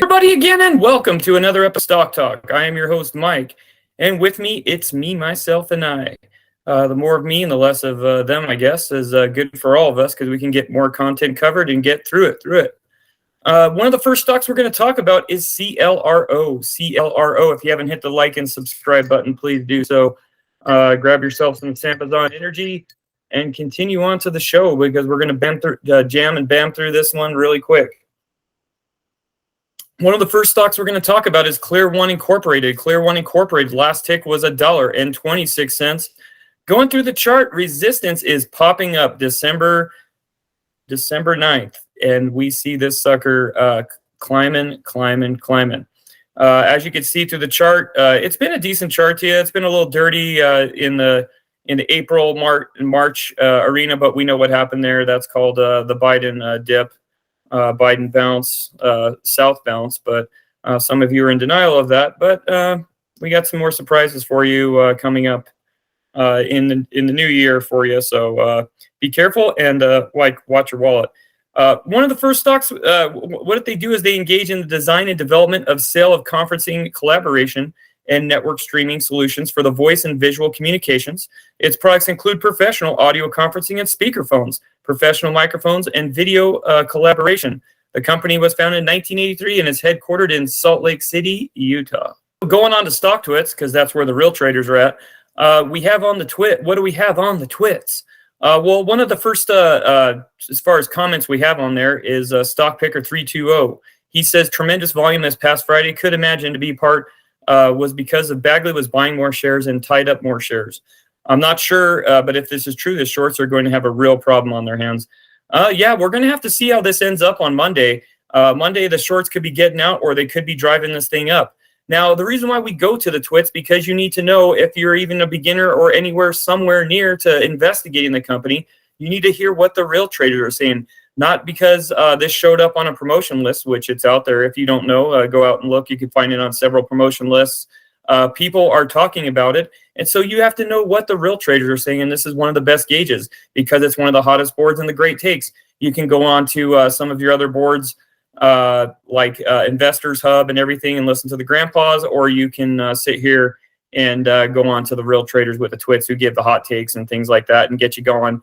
Everybody again, and welcome to another episode of Stock Talk. I am your host, Mike, and with me, it's me, myself, and I. The more of me and the less of them, I guess, is good for all of us because we can get more content covered and get through it. One of the first stocks we're going to talk about is CLRO. CLRO, if you haven't hit the like and subscribe button, please do so. Grab yourself some Amazon Energy and continue on to the show because we're going to jam and bam through this one really quick. One of the first stocks we're going to talk about is CLRO Incorporated. CLRO Incorporated last tick was $1.26. Going through the chart, resistance is popping up December 9th, and we see this sucker climbing. As you can see through the chart, it's been a decent chart to you. It's been a little dirty in the April, March arena, but we know what happened there. That's called the Biden dip. Biden bounce, south bounce, but some of you are in denial of that. But we got some more surprises for you coming up in the new year for you. So be careful and watch your wallet. One of the first stocks, what they do is they engage in the design and development of sale of conferencing, collaboration, and network streaming solutions for the voice and visual communications. Its products include professional audio conferencing and speakerphones, professional microphones, and video collaboration. The company was founded in 1983 and is headquartered in Salt Lake City, Utah. Going on to stock twits, because that's where the real traders are at. We have on the twit. What do we have on the twits? Well, one of the first, as far as comments we have on there is Stock Picker 320. He says tremendous volume this past Friday. Could imagine to be part was because of Bagley was buying more shares and tied up more shares. I'm not sure, but if this is true, the shorts are going to have a real problem on their hands. Yeah, we're going to have to see how this ends up on Monday. Monday, the shorts could be getting out or they could be driving this thing up. Now, the reason why we go to the twits, because you need to know if you're even a beginner or anywhere somewhere near to investigating the company, you need to hear what the real traders are saying. Not because this showed up on a promotion list, which it's out there. If you don't know, go out and look. You can find it on several promotion lists. People are talking about it. And so you have to know what the real traders are saying. And this is one of the best gauges because it's one of the hottest boards and the great takes. You can go on to some of your other boards like Investors Hub and everything and listen to the grandpas, or you can sit here and go on to the real traders with the twits who give the hot takes and things like that and get you going.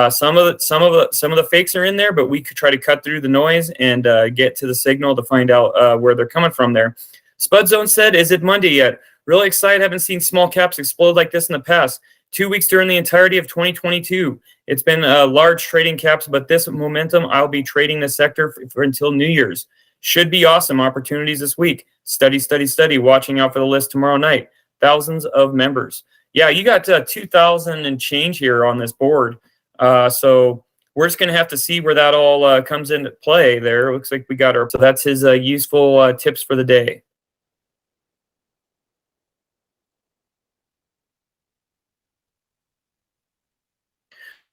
Some of the fakes are in there, but we could try to cut through the noise and get to the signal to find out where they're coming from there. Spud Zone said, "Is it Monday yet? Really excited. Haven't seen small caps explode like this in the past 2 weeks during the entirety of 2022. It's been large trading caps, but this momentum, I'll be trading the sector for until New Year's. Should be awesome opportunities this week. Study. Watching out for the list tomorrow night. Thousands of members. Yeah, you got 2,000 and change here on this board. So we're just going to have to see where that all comes into play there. It looks like we got our, so that's his useful tips for the day.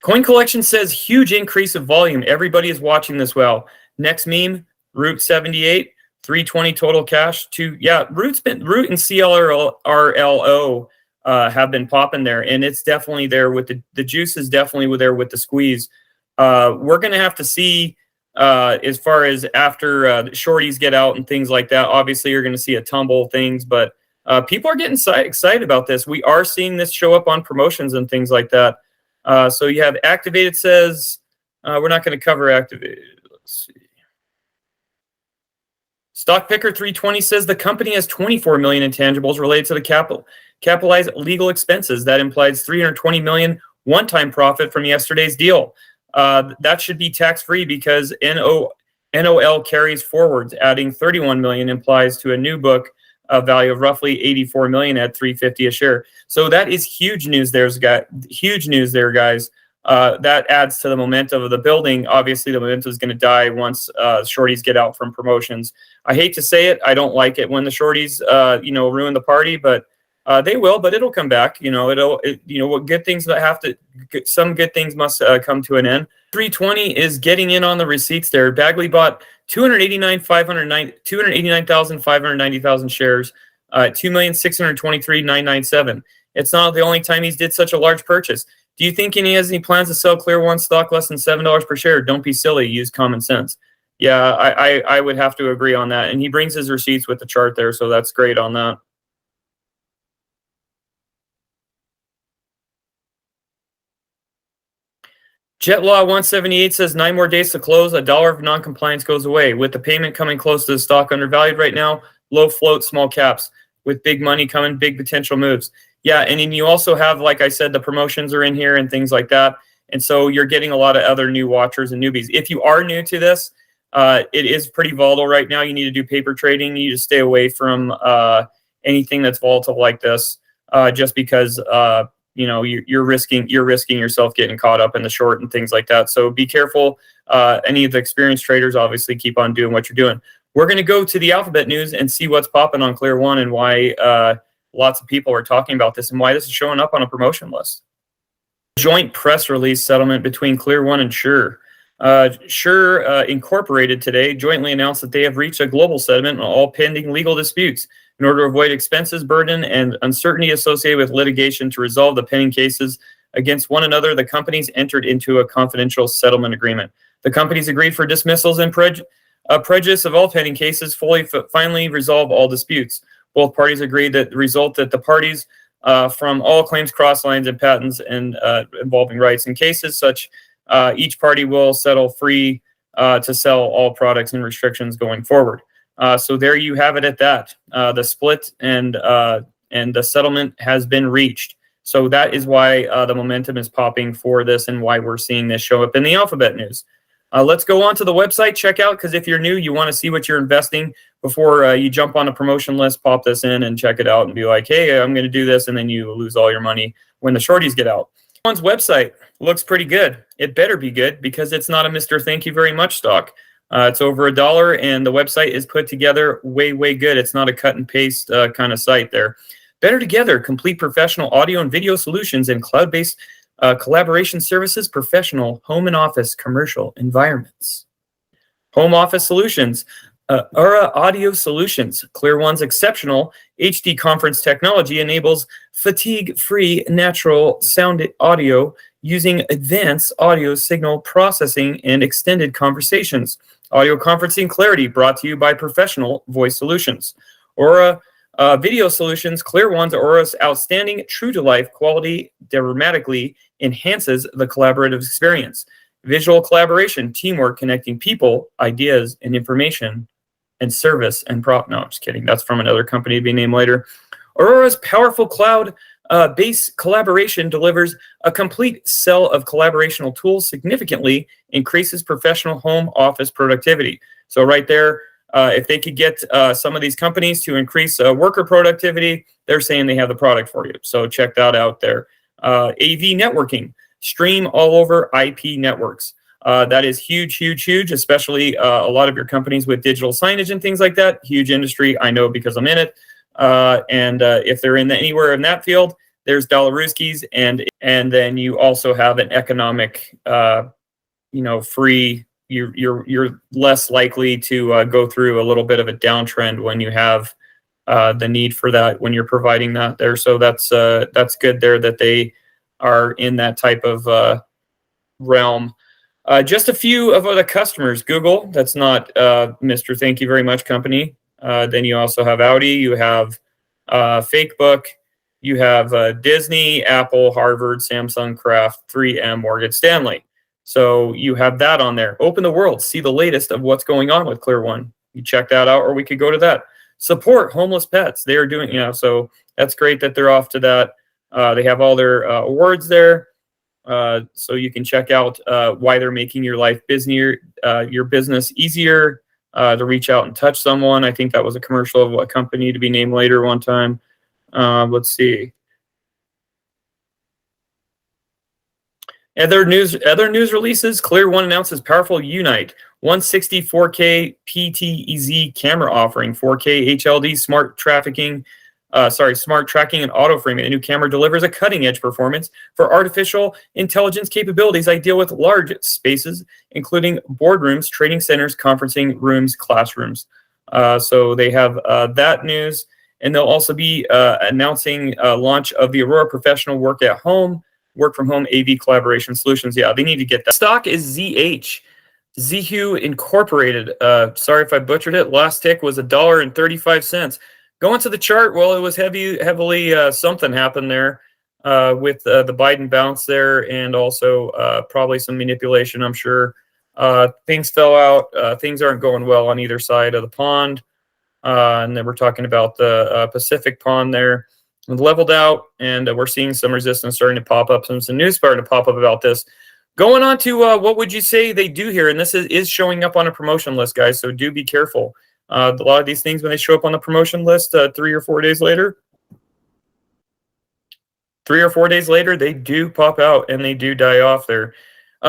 Coin Collection says huge increase of volume. Everybody is watching this well. Next meme, Root 78, 320 total cash. Root and CLRO have been popping there, and it's definitely there with the juice is definitely there with the squeeze. We're going to have to see as far as after shorties get out and things like that. Obviously, you're going to see a tumble of things, but people are getting excited about this. We are seeing this show up on promotions and things like that. So you have activated says, we're not going to cover activated. Let's see. Stock Picker 320 says the company has 24 million intangibles related to the capitalized legal expenses. That implies 320 million one-time profit from yesterday's deal. That should be tax-free because NOL carries forwards. Adding 31 million implies to a new book a value of roughly 84 million at 350 a share. So that is huge news there, guys. That adds to the momentum of the building. Obviously, the momentum is going to die once shorties get out from promotions. I hate to say it. I don't like it when the shorties, ruin the party, but they will. But it'll come back. What good things that have to. Some good things must come to an end. 320 is getting in on the receipts there. Bagley bought 289,590,000 shares, 2,623,997. It's not the only time he's did such a large purchase. Do you think he has any plans to sell CLRO stock less than $7 per share? Don't be silly. Use common sense. Yeah, I would have to agree on that. And he brings his receipts with the chart there, so that's great on that. Jet Law 178 says 9 more days to close. $1 of non-compliance goes away. With the payment coming close to the stock undervalued right now, low float, small caps. With big money coming, big potential moves. Yeah, and then you also have, like I said, the promotions are in here and things like that. And so you're getting a lot of other new watchers and newbies. If you are new to this, it is pretty volatile right now. You need to do paper trading. You need to stay away from anything that's volatile like this, just because you're risking yourself getting caught up in the short and things like that. So be careful. Any of the experienced traders obviously keep on doing what you're doing. We're going to go to the alphabet news and see what's popping on Clear One and why lots of people are talking about this and why this is showing up on a promotion list. Joint press release settlement between Clear One and Shure. Shure Incorporated today jointly announced that they have reached a global settlement on all pending legal disputes. In order to avoid expenses, burden, and uncertainty associated with litigation to resolve the pending cases against one another, the companies entered into a confidential settlement agreement. The companies agreed for dismissals and prejudice of all pending cases, finally resolve all disputes. Both parties agreed that the result that the parties from all claims, cross lines, and patents and involving rights in cases such, each party will settle free to sell all products and restrictions going forward. So there you have it at that. The split and the settlement has been reached. So that is why the momentum is popping for this and why we're seeing this show up in the alphabet news. Let's go on to the website, check out, because if you're new, you want to see what you're investing before you jump on a promotion list, pop this in and check it out and be like, hey, I'm going to do this, and then you lose all your money when the shorties get out. One's website looks pretty good. It better be good because it's not a Mr. Thank you very much stock. It's over $1, and the website is put together way, way good. It's not a cut and paste kind of site there. Better Together, complete professional audio and video solutions and cloud-based collaboration services, professional, home and office, commercial environments. Home office solutions, Aura Audio Solutions. Clear One's exceptional HD conference technology enables fatigue-free natural sound audio using advanced audio signal processing and extended conversations. Audio conferencing clarity brought to you by Professional Voice Solutions. Aura Video Solutions. Clear One's Aura's outstanding true-to-life quality dramatically enhances the collaborative experience. Visual collaboration, teamwork, connecting people, ideas, and information, and service and prop. No, I'm just kidding. That's from another company to be named later. Aurora's powerful cloud-based collaboration delivers a complete set of collaborational tools, significantly increases professional home office productivity. So right there, if they could get some of these companies to increase worker productivity, they're saying they have the product for you. So check that out there. AV networking, stream all over IP networks. That is huge, huge, huge, especially a lot of your companies with digital signage and things like that. Huge industry. I know because I'm in it. And if they're in anywhere in that field, there's Dollarooskies, and then you also have an economic, free. You're less likely to go through a little bit of a downtrend when you have the need for that when you're providing that there. So that's good there that they are in that type of realm. Just a few of other customers. Google, that's not Mr. Thank you very much company. Then you also have Audi, you have Fakebook, you have Disney, Apple, Harvard, Samsung, Kraft, 3M, Morgan Stanley. So you have that on there. Open the world, see the latest of what's going on with Clear One. You check that out, or we could go to that. Support homeless pets. They are doing, so that's great that they're off to that. They have all their awards there. So you can check out why they're making your life busier, your business easier to reach out and touch someone. I think that was a commercial of a company to be named later one time. Let's see. Other news releases. Clear One announces powerful Unite 160 4K PTEZ camera offering, 4K HLD smart tracking and auto framing. The new camera delivers a cutting-edge performance for artificial intelligence capabilities ideal with large spaces, including boardrooms, training centers, conferencing rooms, classrooms. So they have that news, and they'll also be announcing launch of the Aurora Professional Work from Home AV Collaboration Solutions. Yeah, they need to get that. Stock is ZH. Zhihu Incorporated. Sorry if I butchered it. Last tick was $1.35. Going to the chart, well, it was heavily something happened there with the Biden bounce there, and also probably some manipulation, I'm sure. Things fell out. Things aren't going well on either side of the pond. And then we're talking about the Pacific pond there. It leveled out, and we're seeing some resistance starting to pop up, some news starting to pop up about this. Going on to what would you say they do here? And this is showing up on a promotion list, guys, so do be careful. A lot of these things, when they show up on the promotion list 3 or 4 days later, they do pop out and they do die off there.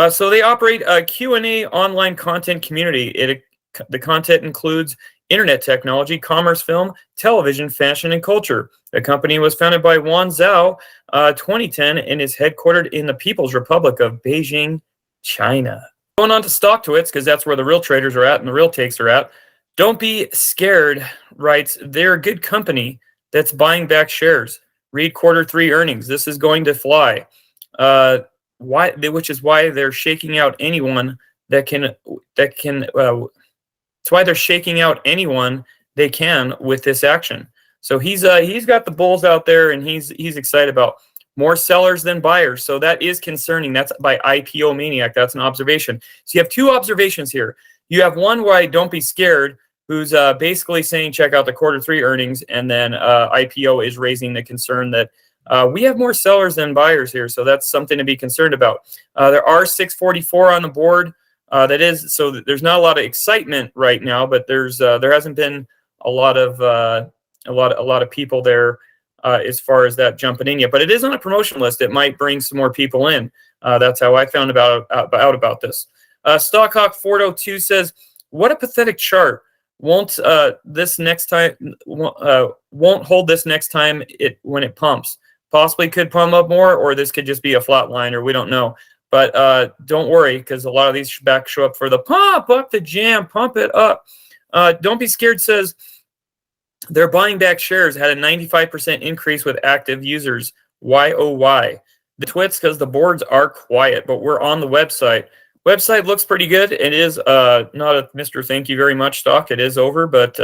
So they operate a Q&A online content community. The content includes internet technology, commerce, film, television, fashion, and culture. The company was founded by Wan Zhao 2010 and is headquartered in the People's Republic of Beijing, China. Going on to StockTwits, because that's where the real traders are at and the real takes are at. Don't be scared, writes, they're a good company that's buying back shares. Read Q3 earnings. This is going to fly. Which is why they're shaking out anyone that can. It's why they're shaking out anyone they can with this action. So he's got the bulls out there, and he's excited about more sellers than buyers. So that is concerning. That's by IPO Maniac. That's an observation. So you have two observations here. You have one why don't be scared, who's basically saying check out the Q3 earnings, and then IPO is raising the concern that we have more sellers than buyers here. So that's something to be concerned about. There are 644 on the board. There's not a lot of excitement right now, but there hasn't been a lot of people there as far as that jumping in yet. But it is on a promotion list. It might bring some more people in. That's how I found out about this. Stockhawk 402 says, "What a pathetic chart. Won't hold this next time when it pumps. Possibly could pump up more, or this could just be a flat line, or we don't know." But don't worry, because a lot of these show up for the pump up the jam, pump it up. Don't be scared says they're buying back shares, had a 95% increase with active users. Why, oh, why? The twits, because the boards are quiet, but we're on the website. Website looks pretty good. It is not a Mr. Thank you very much stock. It is over, but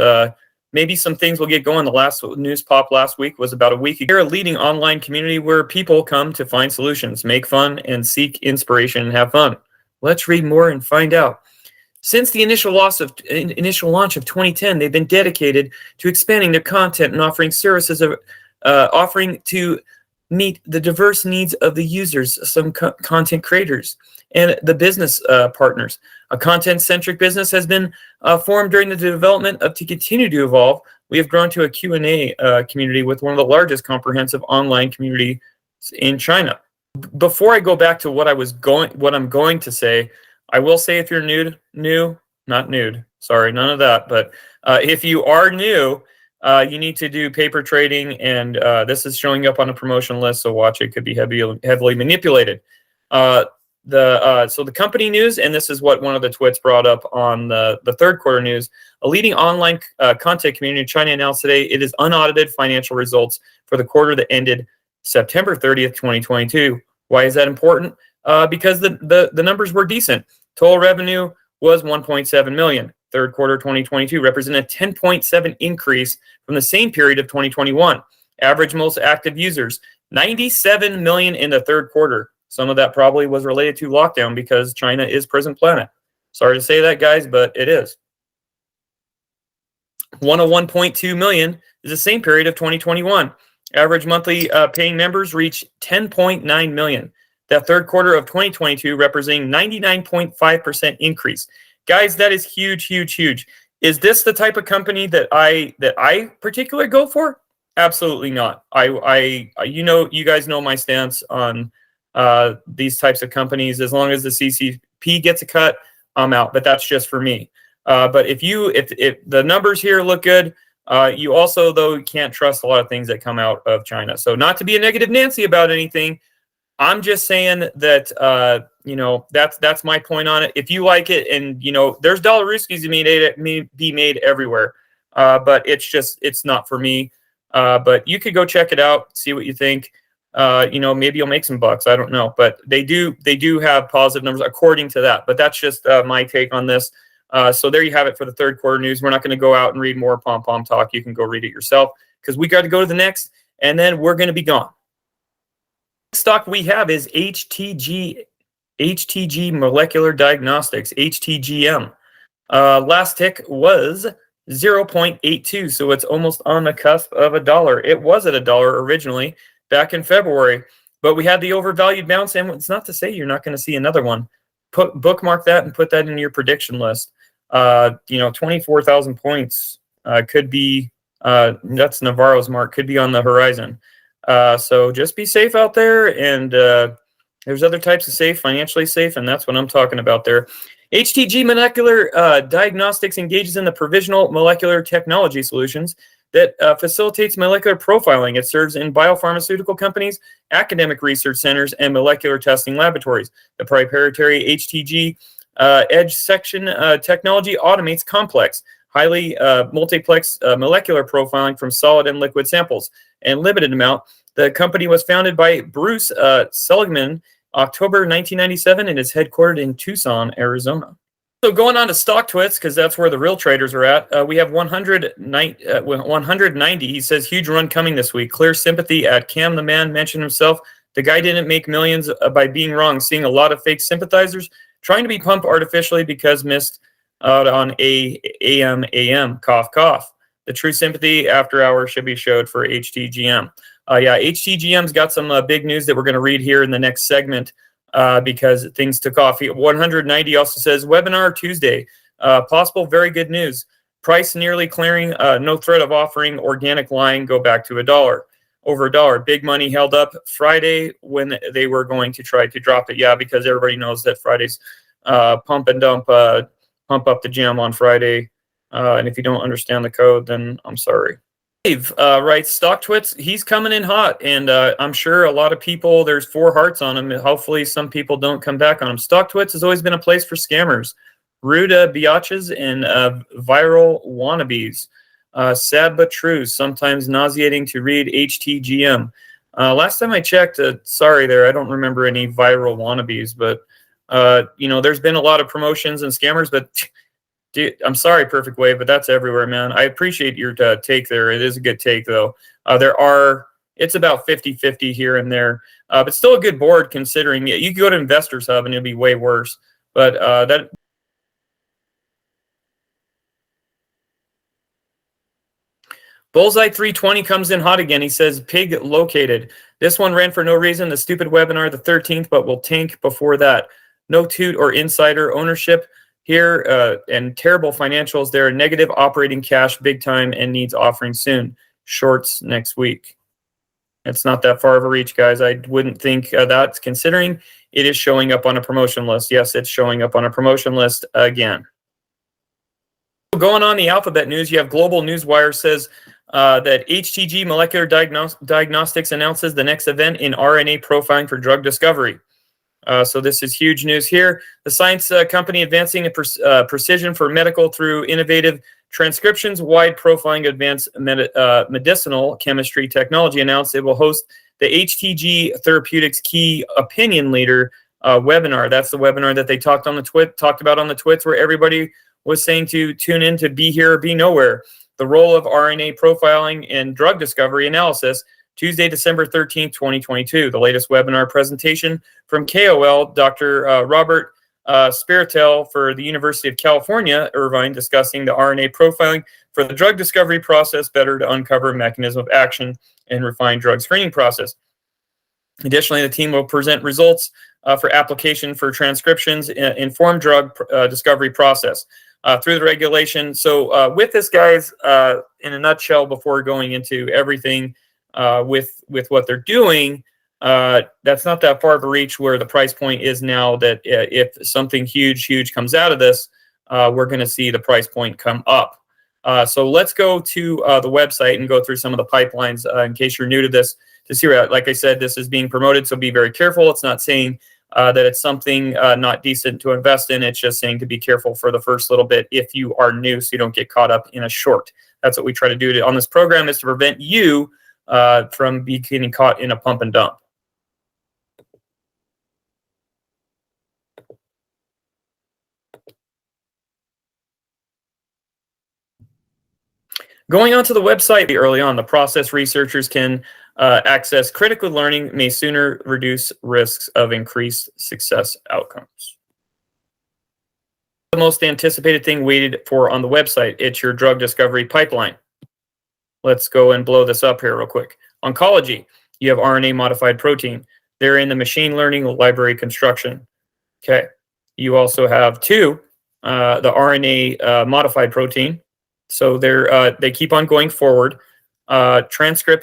maybe some things will get going. The last news pop last week was about a week ago. We're a leading online community where people come to find solutions, make fun, and seek inspiration and have fun. Let's read more and find out. Since the initial launch of 2010, they've been dedicated to expanding their content and offering services, offering to meet the diverse needs of the users, some content creators, and the business partners. A content-centric business has been formed during the development to continue to evolve. We have grown to a Q&A community with one of the largest comprehensive online communities in China. Before I go back to what I'm going to say, I will say if you're not nude, sorry, none of that. But if you are new, you need to do paper trading, and this is showing up on a promotion list, so watch it. Could be heavily manipulated. So the company news, and this is what one of the twits brought up on the third quarter news. A leading online content community in China announced today it is unaudited financial results for the quarter that ended September 30th, 2022. Why is that important? Because the numbers were decent. Total revenue was 1.7 million. Third quarter 2022 represented a 10.7 increase from the same period of 2021. Average most active users, 97 million in the third quarter. Some of that probably was related to lockdown because China is prison planet. Sorry to say that, guys, but it is. 101.2 million is the same period of 2021. Average monthly paying members reached 10.9 million. That third quarter of 2022 representing 99.5% increase. Guys, that is huge, huge, huge. Is this the type of company that I particularly go for? Absolutely not. You guys know my stance on these types of companies. As long as the CCP gets a cut, I'm out. But that's just for me. But if the numbers here look good, you also though can't trust a lot of things that come out of China. So not to be a negative Nancy about anything, I'm just saying that that's my point on it. If you like it, and there's dollar Ruskies be made everywhere, but it's not for me. But you could go check it out, see what you think. maybe you'll make some bucks. I don't know, but they do have positive numbers according to that. But that's just my take on this. So there you have it for the third quarter news. We're not going to go out and read more pom-pom talk. You can go read it yourself because we got to go to the next, and then we're going to be gone. Next stock we have is HTG Molecular Diagnostics, HTGM. Last tick was 0.82, so it's almost on the cusp of $1. It was at $1 originally back in February, but we had the overvalued bounce, and it's not to say you're not going to see another one. Bookmark that and put that in your prediction list. 24,000 points could be, that's Navarro's mark, could be on the horizon. So just be safe out there, and there's other types of safe, financially safe, and that's what I'm talking about there. HTG Molecular Diagnostics engages in the provisional molecular technology solutions that facilitates molecular profiling. It serves in biopharmaceutical companies, academic research centers, and molecular testing laboratories. The proprietary HTG Edge section technology automates complex, highly multiplex molecular profiling from solid and liquid samples in limited amount. The company was founded by Bruce Seligman, October 1997, and is headquartered in Tucson, Arizona. So going on to stock twits, because that's where the real traders are at. We have 190. He says, huge run coming this week. Clear sympathy at Cam the Man mentioned himself. The guy didn't make millions by being wrong. Seeing a lot of fake sympathizers trying to be pumped artificially because missed out on AM, cough, cough. The true sympathy after hours should be showed for HTGM. HTGM's got some big news that we're going to read here in the next segment because things took off. 190 also says, webinar Tuesday. Possible very good news. Price nearly clearing. No threat of offering. Organic line go back to $1. Over $1. Big money held up Friday when they were going to try to drop it. Yeah, because everybody knows that Friday's pump and dump, pump up the gem on Friday. And if you don't understand the code, then I'm sorry. Dave writes, Stock Twits, he's coming in hot, and I'm sure a lot of people, there's 4 hearts on him. Hopefully some people don't come back on him. Stock Twits has always been a place for scammers, rude biatches, and viral wannabes. Sad but true, sometimes nauseating to read HTGM. Last time I checked, sorry there, I don't remember any viral wannabes, but there's been a lot of promotions and scammers, but dude, I'm sorry, Perfect Wave, but that's everywhere, man. I appreciate your take there. It is a good take, though. It's about 50-50 here and there, but still a good board considering. You can go to Investors Hub and it'll be way worse. But that. Bullseye 320 comes in hot again. He says, pig located. This one ran for no reason. The stupid webinar, the 13th, but will tank before that. No toot or insider ownership here, and terrible financials. They're negative operating cash big time and needs offering soon. Shorts next week. It's not that far of a reach, guys. I wouldn't think that's considering it is showing up on a promotion list. Yes, it's showing up on a promotion list again. Going on the alphabet news, you have Global Newswire says that HTG Molecular Diagnostics announces the next event in RNA profiling for drug discovery. So this is huge news here. The science company advancing a precision for medical through innovative transcriptions, wide profiling, advanced medicinal chemistry technology announced it will host the HTG Therapeutics Key Opinion Leader webinar. That's the webinar that they talked about on the twits, where everybody was saying to tune in to be here or be nowhere. The role of RNA profiling in drug discovery analysis. Tuesday, December 13th, 2022. The latest webinar presentation from KOL, Dr. Robert Spiritel for the University of California, Irvine, discussing the RNA profiling for the drug discovery process, better to uncover mechanism of action and refine drug screening process. Additionally, the team will present results for application for transcriptions, informed drug discovery process through the regulation. So with this, guys, in a nutshell, before going into everything, with what they're doing, that's not that far of a reach where the price point is now, that if something huge comes out of this, we're going to see the price point come up. So let's go to the website and go through some of the pipelines in case you're new to this, to see where, like I said, this is being promoted, so be very careful. It's not saying that it's something not decent to invest in. It's just saying to be careful for the first little bit if you are new, so you don't get caught up in a short. That's what we try to do on this program, is to prevent you from getting caught in a pump and dump. Going onto the website early on, the process researchers can access critical learning may sooner reduce risks of increased success outcomes. The most anticipated thing waited for on the website, it's your drug discovery pipeline. Let's go and blow this up here real quick. Oncology, you have RNA modified protein. They're in the machine learning library construction. Okay. You also have the RNA modified protein. So they keep on going forward. Transcript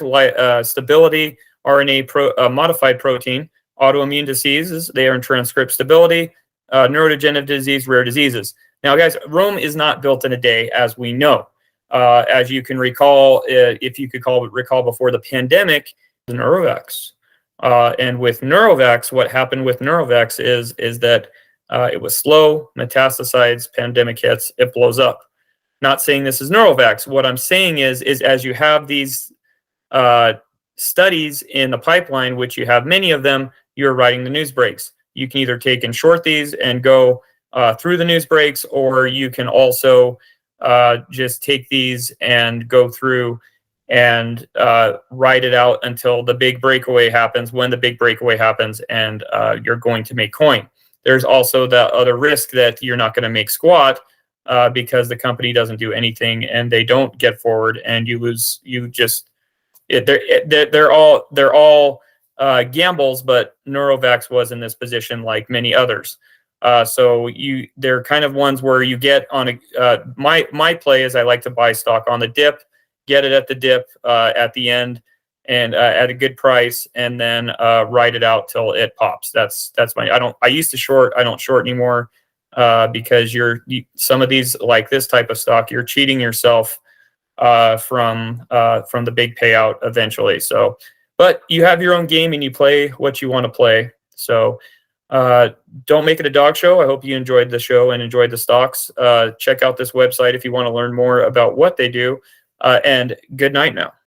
stability, RNA modified protein, autoimmune diseases, they are in transcript stability, neurodegenerative disease, rare diseases. Now, guys, Rome is not built in a day, as we know. As you can recall, if you could recall before the pandemic, Neurovax. And with Neurovax, what happened with Neurovax is that it was slow, metastasize, pandemic hits, it blows up. Not saying this is Neurovax. What I'm saying is as you have these studies in the pipeline, which you have many of them, you're writing the news breaks. You can either take and short these and go through the news breaks, or you can also just take these and go through and write it out until the big breakaway happens, when the big breakaway happens, and you're going to make coin. There's also the other risk that you're not going to make squat because the company doesn't do anything and they don't get forward, and you lose. They're all gambles, but Neurovax was in this position like many others. So they're kind of ones where you get on my play is I like to buy stock on the dip, get it at the dip at the end, and at a good price, and then ride it out till it pops. That's I used to short. I don't short anymore because some of these, like this type of stock, you're cheating yourself from the big payout eventually. So, but you have your own game and you play what you want to play. So don't make it a dog show. I hope you enjoyed the show and enjoyed the stocks. Check out this website if you want to learn more about what they do. And good night now.